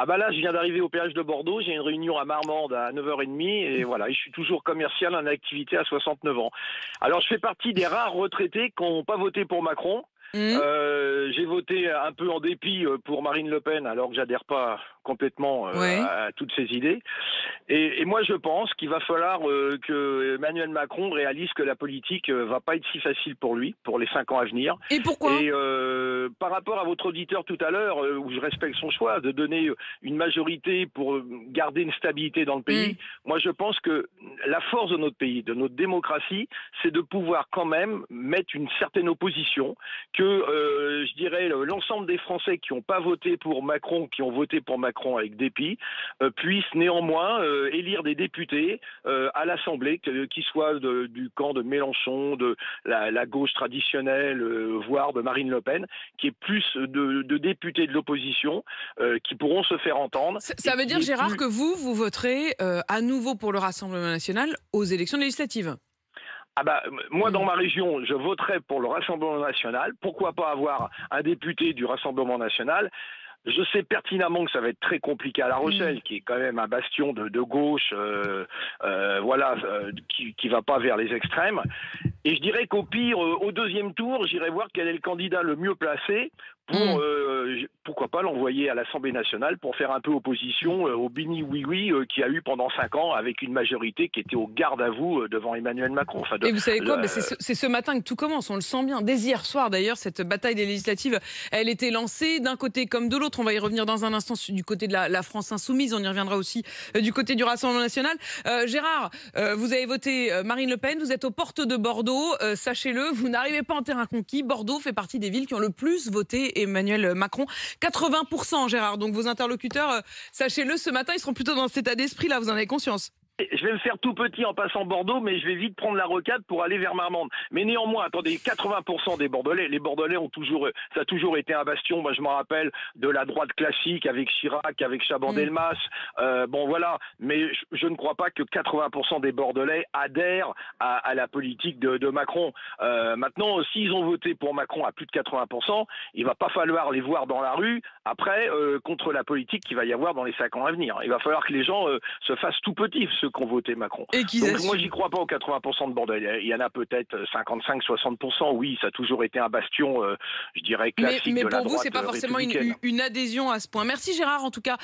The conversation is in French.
Ah bah là, je viens d'arriver au péage de Bordeaux, j'ai une réunion à Marmande à 9h30 et voilà, et je suis toujours commercial en activité à 69 ans. Alors je fais partie des rares retraités qui n'ont pas voté pour Macron. Mmh. J'ai voté un peu en dépit pour Marine Le Pen, alors que j'adhère pas complètement Ouais. à toutes ses idées. Et moi, je pense qu'il va falloir que Emmanuel Macron réalise que la politique va pas être si facile pour lui, pour les 5 ans à venir. Et pourquoi? Et par rapport à votre auditeur tout à l'heure, où je respecte son choix de donner une majorité pour garder une stabilité dans le Mmh. pays, moi, je pense que la force de notre pays, de notre démocratie, c'est de pouvoir quand même mettre une certaine opposition, que je dirais l'ensemble des Français qui n'ont pas voté pour Macron, qui ont voté pour Macron avec dépit, puissent néanmoins élire des députés à l'Assemblée, qui soient du camp de Mélenchon, de la gauche traditionnelle, voire de Marine Le Pen, qui est plus de députés de l'opposition qui pourront se faire entendre. Ça veut dire, Gérard, que vous voterez à nouveau pour le Rassemblement national aux élections législatives? Ah bah, moi, dans Mmh. ma région, je voterai pour le Rassemblement national. Pourquoi pas avoir un député du Rassemblement national? Je sais pertinemment que ça va être très compliqué à La Mmh. Rochelle, qui est quand même un bastion de gauche, voilà, qui va pas vers les extrêmes. Et je dirais qu'au pire, au deuxième tour, j'irai voir quel est le candidat le mieux placé pour, Mmh. pourquoi pas l'envoyer à l'Assemblée nationale pour faire un peu opposition au Bini Oui Oui qu'il y a eu pendant 5 ans avec une majorité qui était au garde à vous devant Emmanuel Macron. Enfin, Et vous savez quoi? C'est ce matin que tout commence, on le sent bien. Dès hier soir d'ailleurs, cette bataille des législatives, elle était lancée d'un côté comme de l'autre. On va y revenir dans un instant du côté de la France insoumise, on y reviendra aussi du côté du Rassemblement national. Gérard, vous avez voté Marine Le Pen, vous êtes aux portes de Bordeaux, sachez-le, vous n'arrivez pas en terrain conquis. Bordeaux fait partie des villes qui ont le plus voté Emmanuel Macron. 80%, Gérard. Donc vos interlocuteurs, sachez-le, ce matin, ils seront plutôt dans cet état d'esprit là, vous en avez conscience? Je vais me faire tout petit en passant Bordeaux, mais je vais vite prendre la rocade pour aller vers Marmande. Mais néanmoins, attendez, 80% des Bordelais, les Bordelais ont toujours, ça a toujours été un bastion. Moi, je me rappelle de la droite classique avec Chirac, avec Chaban-Delmas. Bon, voilà. Mais je ne crois pas que 80% des Bordelais adhèrent à la politique de Macron. Maintenant, s'ils ont voté pour Macron à plus de 80%, il va pas falloir les voir dans la rue après contre la politique qu'il va y avoir dans les 5 ans à venir. Il va falloir que les gens se fassent tout petits, ceux qui ont voté Macron. Et qu'ils Donc moi, assument. j'y crois pas aux 80% de Bordelais. Il y en a peut-être 55-60%. Oui, ça a toujours été un bastion, je dirais, classique Mais de la pour vous, droite c'est pas forcément républicaine. une adhésion à ce point. Merci Gérard, en tout cas.